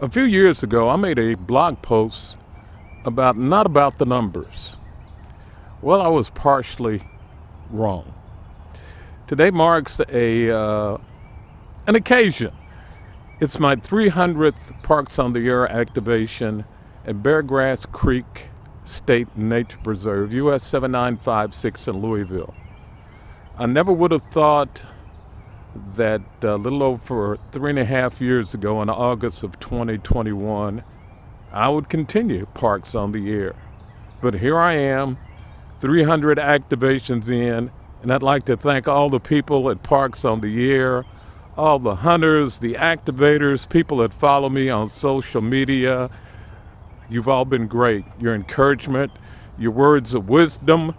A few years ago, I made a blog post not about the numbers. Well, I was partially wrong. Today marks an occasion. It's my 300th Parks on the Air activation at Beargrass Creek State Nature Preserve, US 7956 in Louisville. I never would have thought that a little over 3.5 years ago, in August of 2021, I would continue Parks on the Air. But here I am, 300 activations in, and I'd like to thank all the people at Parks on the Air, all the hunters, the activators, people that follow me on social media. You've all been great. Your encouragement, your words of wisdom,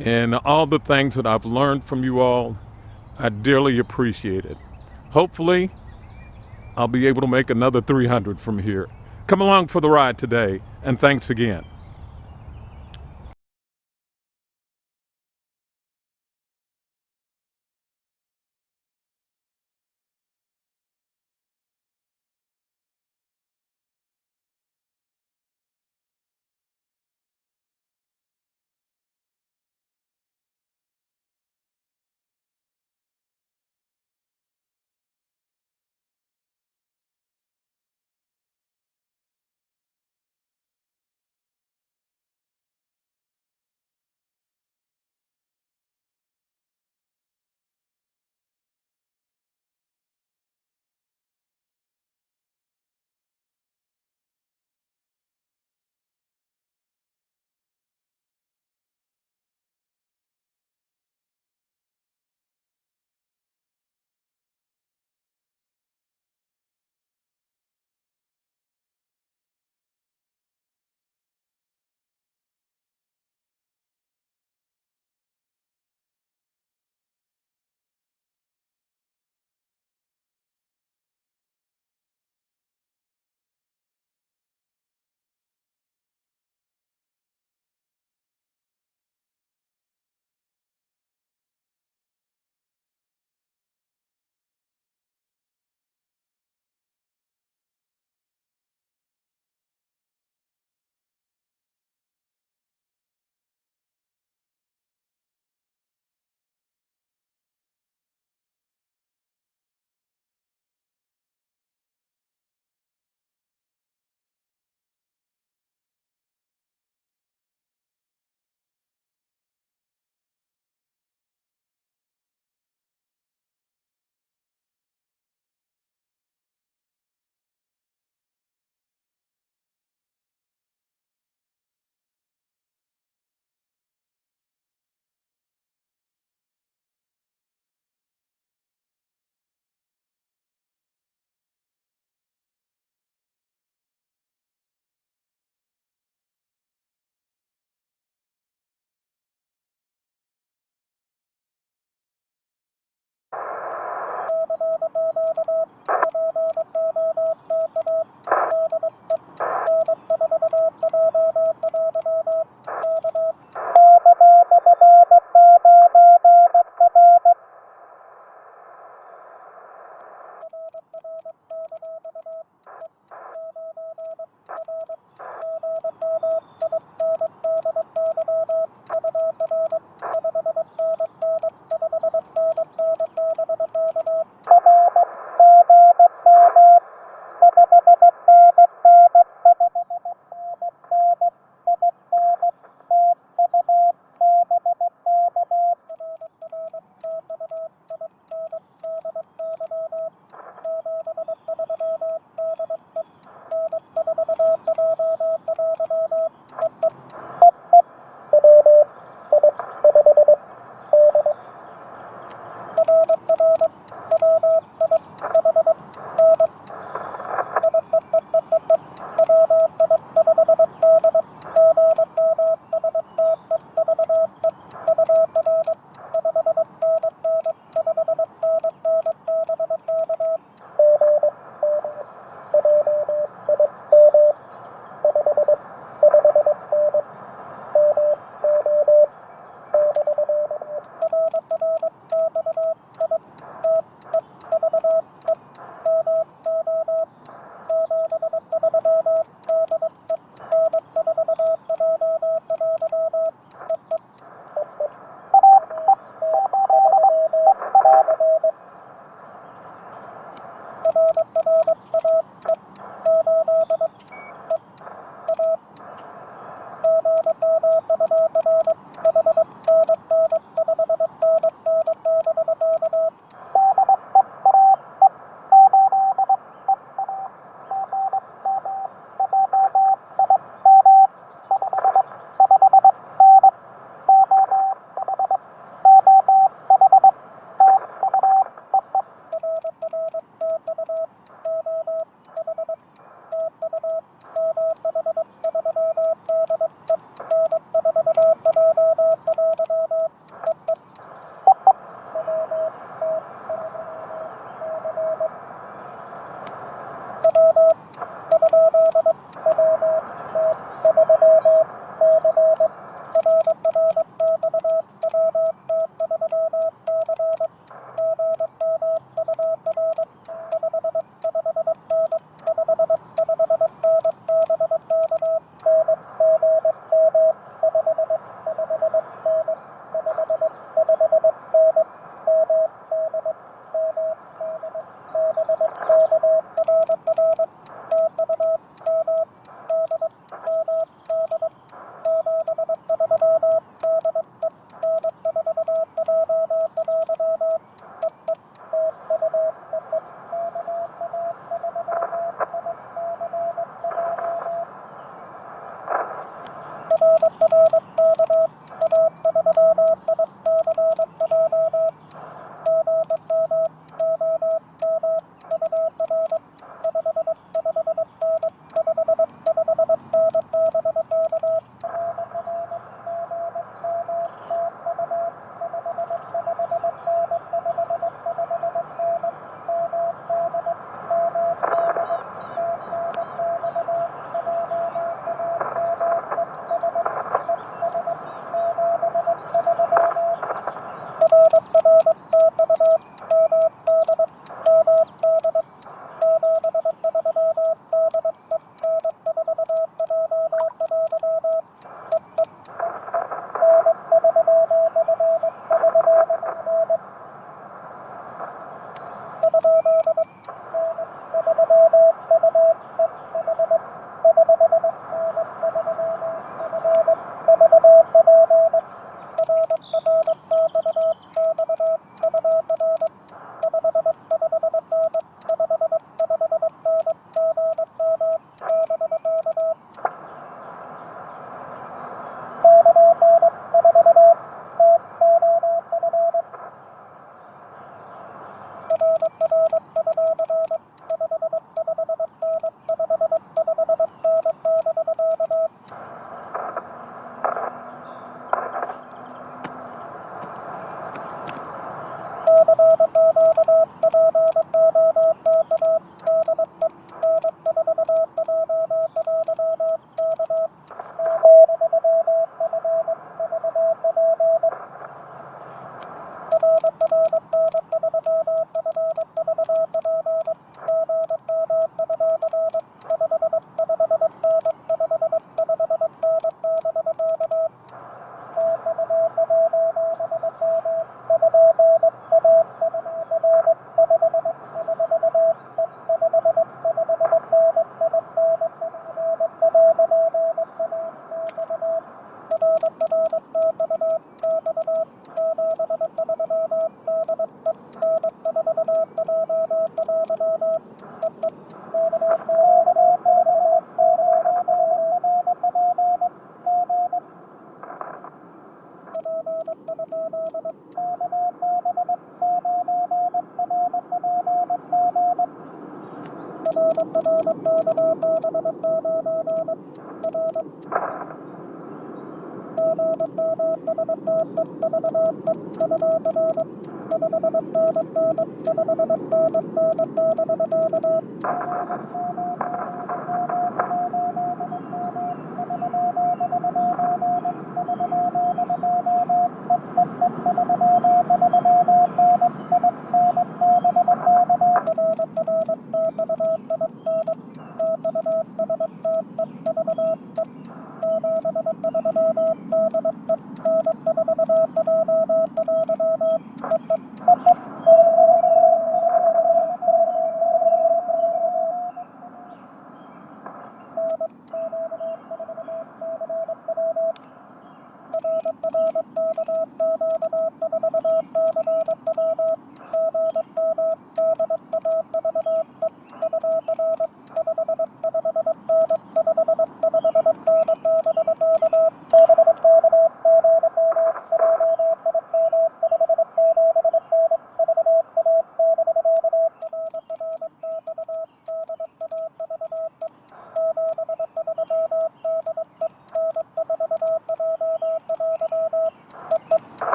and all the things that I've learned from you all, I dearly appreciate it. Hopefully, I'll be able to make another 300 from here. Come along for the ride today, and thanks again.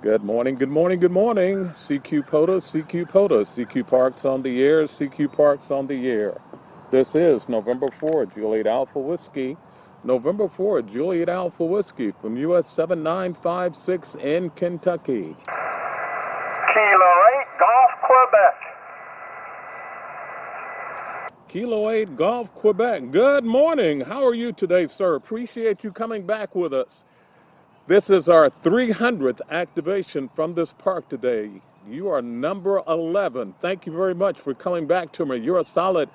Good morning, good morning, good morning. CQ POTA, CQ POTA, CQ Parks on the air, CQ Parks on the air. This is November 4, Juliet Alpha Whiskey. November 4, Juliet Alpha Whiskey from US 7956 in Kentucky. Kilo 8, Golf, Quebec. Kilo 8, Golf, Quebec. Good morning. How are you today, sir? Appreciate you coming back with us. This is our 300th activation from this park today. You are number 11. Thank you very much for coming back to me. You're a solid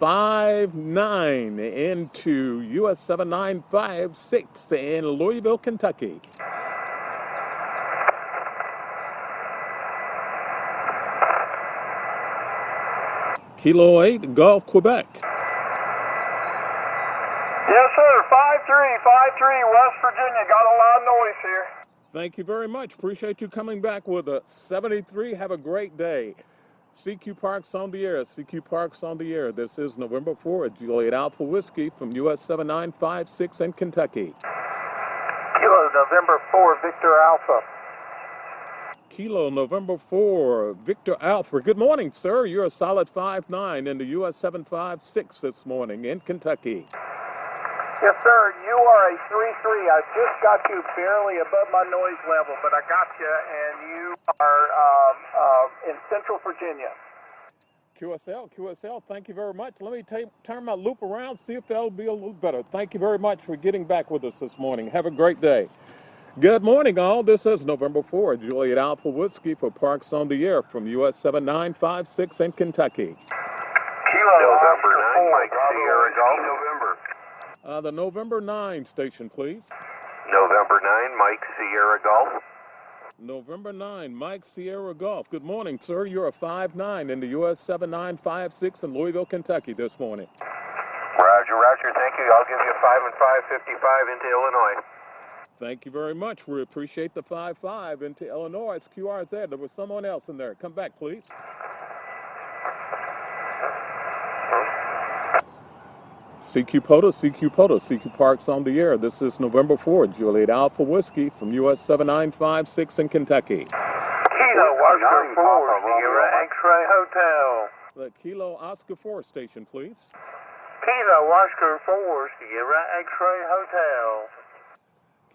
5-9 into US 7956 in Louisville, Kentucky. Kilo 8, Golf, Quebec. Yes, sir. 5353, West Virginia. Got a lot of noise here. Thank you very much. Appreciate you coming back with us. 73, have a great day. CQ Parks on the air. CQ Parks on the air. This is November 4, Juliet Alpha Whiskey from US 7956 in Kentucky. Kilo November 4, Victor Alpha. Kilo November 4, Victor Alpha. Good morning, sir. You're a solid 5-9 in the US 756 this morning in Kentucky. Yes, sir. You are a 3-3. I just got you barely above my noise level, but I got you, and you are in Central Virginia. QSL, thank you very much. Let me turn my loop around, see if that'll be a little better. Thank you very much for getting back with us this morning. Have a great day. Good morning, all. This is November 4, Juliet Alpha Whiskey for Parks on the Air from US 7956 in Kentucky. Kilo November 9, Mike Sierra Golf. November. The November 9 station, please. November 9, Mike Sierra Golf. November 9, Mike Sierra Golf. Good morning, sir. You're a 5-9 in the US 7956 in Louisville, Kentucky this morning. Roger. Thank you. I'll give you 5 and 555 into Illinois. Thank you very much. We appreciate the 5-5 into Illinois. It's QRZ. There was someone else in there. Come back, please. CQ POTA, CQ Parks on the air. This is November 4, Juliet Alpha Whiskey from US 7956 in Kentucky. Kilo Oscar 4, Sierra X-Ray Hotel. The Kilo Oscar 4 station, please. Kilo Oscar 4, Sierra X-Ray Hotel.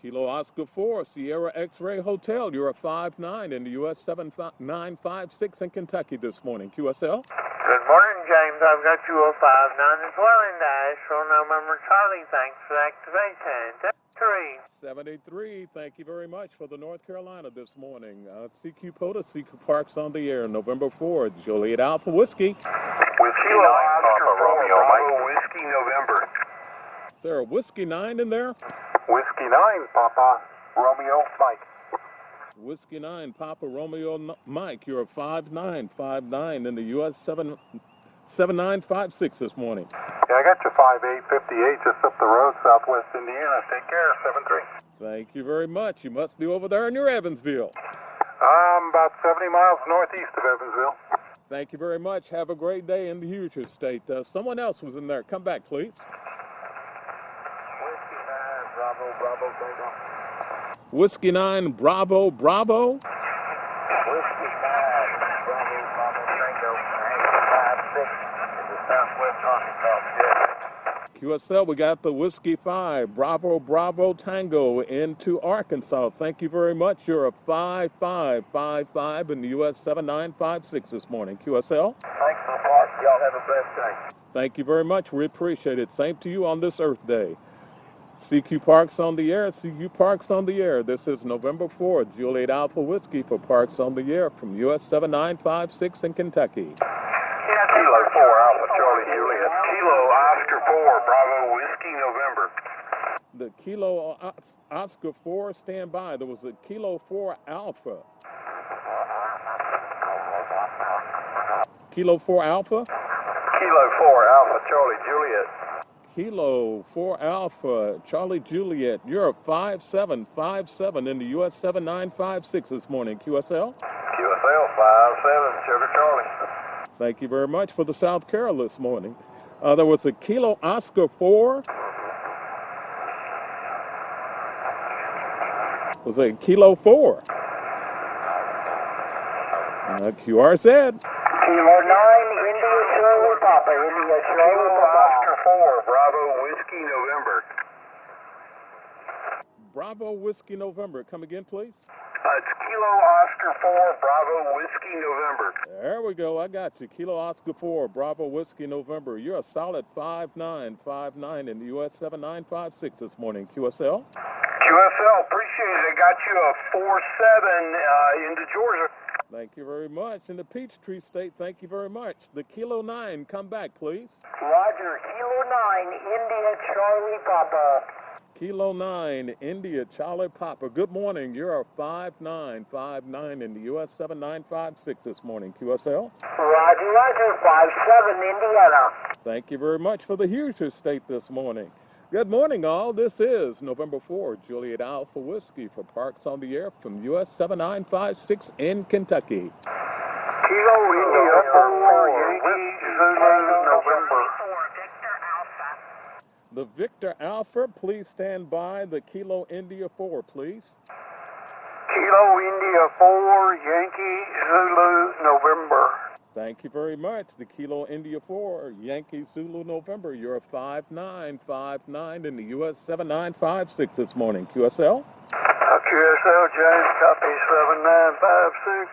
Kilo Oscar 4, Sierra X-Ray Hotel. You're a 5-9 in the US 7956 in Kentucky this morning. QSL? Good morning, James. I've got you a 5-9 as well in Dash for November Charlie. Thanks for activation. 73. Thank you very much for the North Carolina this morning. CQ POTA, CQ Parks on the air, November 4th. Joliet Alpha Whiskey. Whiskey 9, Papa Romeo, Bravo Whiskey November. Is there a Whiskey 9 in there? Whiskey 9, Papa Romeo Mike. Whiskey 9, Papa Romeo Mike. You're a 5-9 in the US 7956 this morning. Yeah, I got you 5858 just up the road, Southwest Indiana. Take care, 73. Thank you very much. You must be over there in your Evansville. About 70 miles northeast of Evansville. Thank you very much. Have a great day in the Hoosier State. Someone else was in there. Come back, please. Whiskey 9, Bravo, Bravo, Bravo. Whiskey 9, Bravo, Bravo. Whiskey 9, Bravo, Bravo, Tango, 5-6 in the Southwest Arkansas. QSL, we got the Whiskey 5, Bravo, Bravo, Tango into Arkansas. Thank you very much. You're a 5555 in the US 7956 this morning. QSL? Thanks for the park. Y'all have a blessed day. Thank you very much. We appreciate it. Same to you on this Earth Day. CQ Parks on the air. CQ Parks on the air. This is November 4th. Juliet Alpha Whiskey for Parks on the air from US 7956 in Kentucky. Kilo 4 Alpha Charlie Juliet. Kilo Oscar 4 Bravo Whiskey November. The Kilo Oscar 4, stand by. There was a Kilo 4 Alpha. Kilo 4 Alpha? Kilo 4 Alpha Charlie Juliet. Kilo 4 Alpha, Charlie Juliet. You're a 5757 in the US 7956 this morning. QSL? QSL 57 Sugar Charlie. Thank you very much for the South Carolina this morning. There was a Kilo Oscar 4. Was a Kilo 4. QRZ. Kilo 9 India Charlie Papa. India Charlie Oscar 4 Bravo Whiskey November. Bravo Whiskey November. Come again, please. It's Kilo Oscar 4 Bravo Whiskey November. There we go. I got you. Kilo Oscar 4, Bravo Whiskey November. You're a solid 5959 in the US 7956 this morning. QSL? QSL, appreciate it. I got you a 47 into Georgia. Thank you very much. In the Peachtree State, thank you very much. The Kilo 9, come back, please. Roger, Kilo 9 India Charlie Papa. Kilo 9, India, Charlie Papa. Good morning. You're a 5959 in the US 7956 this morning. QSL? Roger, 57 Indiana. Thank you very much for the Hoosier State this morning. Good morning, all. This is November 4th, Juliet Alpha Whiskey for Parks on the Air from US 7956 in Kentucky. Kilo India 4 Yankee Zulu November. The Victor Alpha, please stand by. The Kilo India 4, please. Kilo India 4 Yankee Zulu November. Thank you very much. The Kilo India 4, Yankee Zulu November. You're a 5959 in the US 7956 this morning. QSL? QSL James, copy 7956.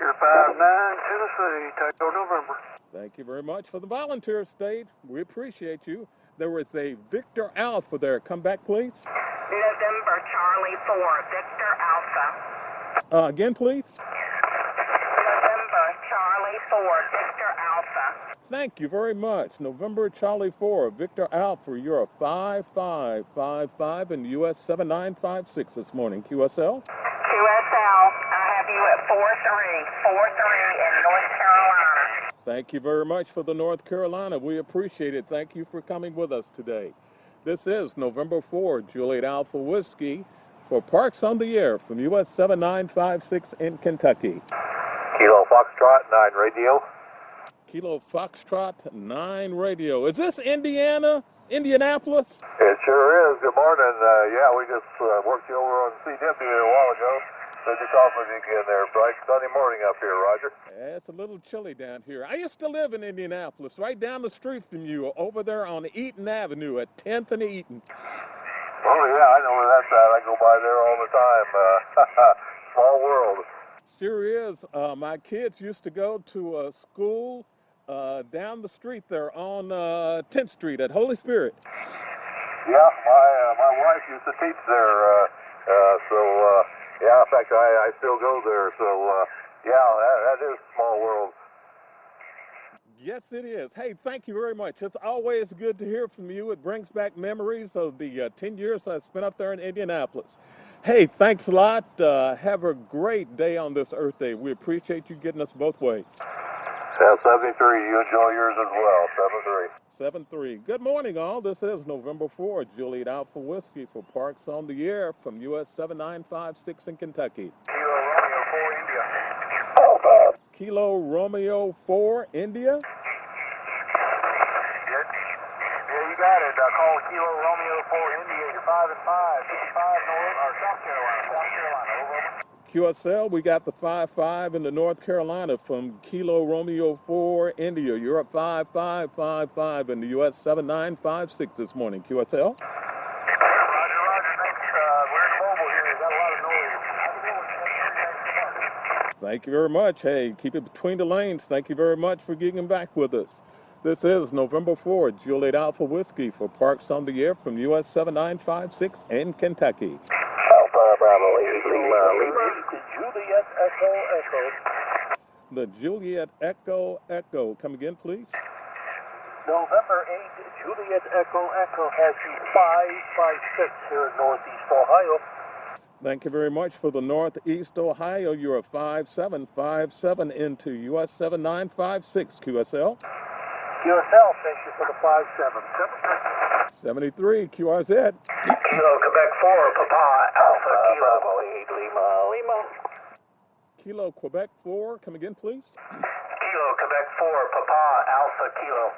You're 59 Tennessee, Tango November. Thank you very much for the volunteer state. We appreciate you. There was a Victor Alpha there. Come back, please. November Charlie 4, Victor Alpha. Again, please. November Charlie 4, Victor Alpha. Thank you very much. November Charlie 4, Victor Alpha. You're a 5555 in the US 7956 this morning. QSL? QSL, I have you at 4343 in North Carolina. Thank you very much for the North Carolina. We appreciate it. Thank you for coming with us today. This is November 4, Juliet Alpha Whiskey for Parks on the Air from US 7956 in Kentucky. Kilo Foxtrot 9 Radio. Kilo Foxtrot 9 Radio. Is this Indiana? Indianapolis? It sure is. Good morning. Yeah, we just worked you over on CW a while ago. Good to talk with you again there. Bright sunny morning up here, Roger. Yeah, it's a little chilly down here. I used to live in Indianapolis, right down the street from you, over there on Eaton Avenue at 10th and Eaton. Oh, yeah, I know where that's at. I go by there all the time. Small world. Sure is. My kids used to go to a school down the street there on 10th Street at Holy Spirit. Yeah, my wife used to teach there, yeah, in fact, I still go there, so, yeah, that is a small world. Yes, it is. Hey, thank you very much. It's always good to hear from you. It brings back memories of the 10 years I spent up there in Indianapolis. Hey, thanks a lot. Have a great day on this Earth Day. We appreciate you getting us both ways. Yeah, 73. You enjoy yours as well. 73. 7-3. Good morning, all. This is November 4th. Juliet Alpha Whiskey for Parks on the Air from US 7956 in Kentucky. Kilo Romeo 4 India. Kilo Romeo 4 India. Yeah, you got it. Call Kilo Romeo 4 India. You're 5 and 5. 55 North or South Carolina. Over. QSL, we got the 5-5 in the North Carolina from Kilo Romeo 4 India. You're up 5-5-5-5 in the US 7956 this morning. QSL. Roger, thanks. We're in mobile here. We've got a lot of noise. Thank you very much. Hey, keep it between the lanes. Thank you very much for getting back with us. This is November 4th, Juliet Alpha Whiskey for Parks on the Air from US 7956 in Kentucky. Alpha Bravo 8 Lima. Juliet Echo. The Juliet Echo. Come again, please. November 8, Juliet Echo has you 556 here in Northeast Ohio. Thank you very much for the Northeast Ohio. You're a 5757 into US 7956 QSL. QSL, thank you for the 57. 73 QRZ. Kilo Quebec 4, Papa Alpha Kilo 8 Lima. Kilo Quebec 4. Come again, please. Kilo Quebec 4, Papa Alpha Kilo.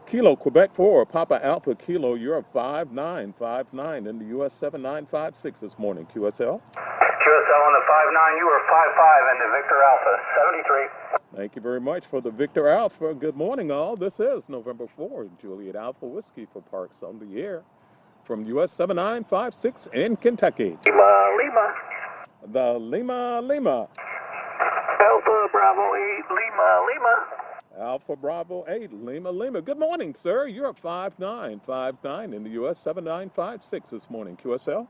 Kilo Quebec 4, Papa Alpha Kilo. You're a 5959 in the US 7956 this morning. QSL. QSL on the 59, you were 55 into Victor Alpha 73. Thank you very much for the Victor Alpha. Good morning, all. This is November 4th, Juliet Alpha Whiskey for Parks on the Air from US 7956 in Kentucky. Lima. The Lima. Alpha Bravo 8 Lima. Alpha Bravo 8 Lima. Good morning, sir. You're at 5959 in the US 7956 this morning. QSL.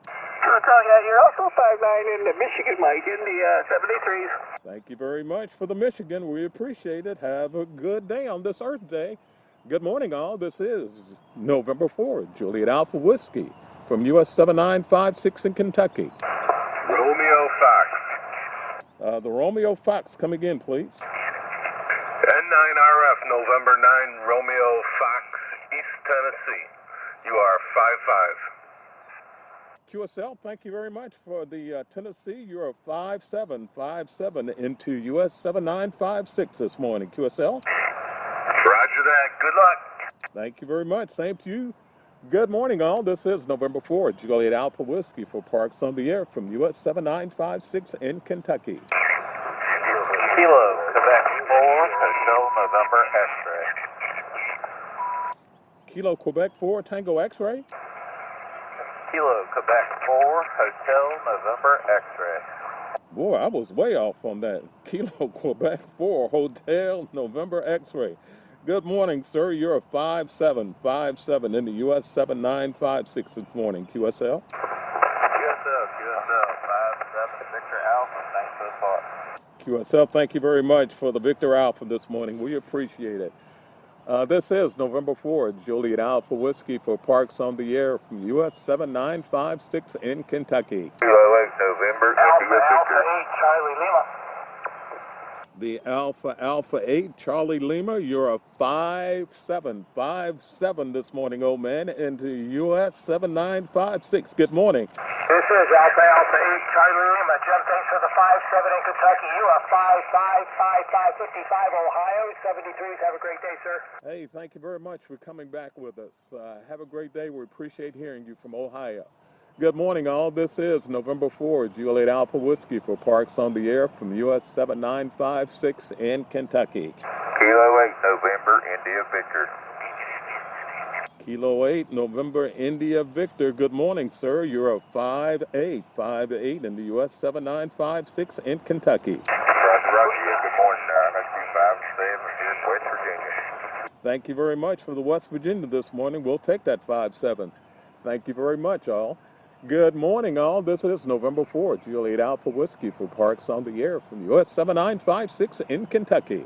You're also 59 in the Michigan Mike in the 73s. Thank you very much for the Michigan. We appreciate it. Have a good day on this Earth Day. Good morning, all. This is November 4th, Juliet Alpha Whiskey from US 7956 in Kentucky. Romeo Fox. The Romeo Fox. Come again, please. N9RF, November 9, Romeo Fox, East Tennessee. You are 55. QSL, thank you very much for the Tennessee. You're a 5757 into US 7956 this morning. QSL. Roger that. Good luck. Thank you very much. Same to you. Good morning, all. This is November 4th, Juliet Alpha Whiskey for Parks on the Air from US 7956 in Kentucky. Kilo, Quebec 4, Hotel November X-ray. Kilo Quebec 4, Tango X-ray. Kilo, Quebec 4, Hotel November X-ray. Boy, I was way off on that. Kilo Quebec 4, Hotel November X-ray. Good morning, sir. You're a 5757 in the US 7956 this morning. QSL. QSL, 57, Victor Alpha. Thanks for the thought. QSL, thank you very much for the Victor Alpha this morning. We appreciate it. This is November 4th, Juliet Alpha Whiskey for Parks on the Air from US 7956 in Kentucky. November, Alpha 8, Charlie Lima. The Alpha 8, Charlie Lima. You're a 5757 this morning, old man, into US 7956. Good morning. This is Alpha 8, Charlie Lima. Jim, thanks for the 57 in Kentucky. You are 555555 Ohio, 73s. Have a great day, sir. Hey, thank you very much for coming back with us. Have a great day. We appreciate hearing you from Ohio. Good morning, all. This is November 4, Juliet Alpha Whiskey for Parks on the Air from US 7956 in Kentucky. Kilo 8, November, India, Victor. Kilo 8, November, India, Victor. Good morning, sir. You're a 5-8 in the US 7956 in Kentucky. Roger, yeah, good morning. That's 257 here in West Virginia. Thank you very much for the West Virginia this morning. We'll take that 5-7. Thank you very much, all. Good morning, all. This is November 4, Juliet Alpha Whiskey for Parks on the Air from US 7956 in Kentucky.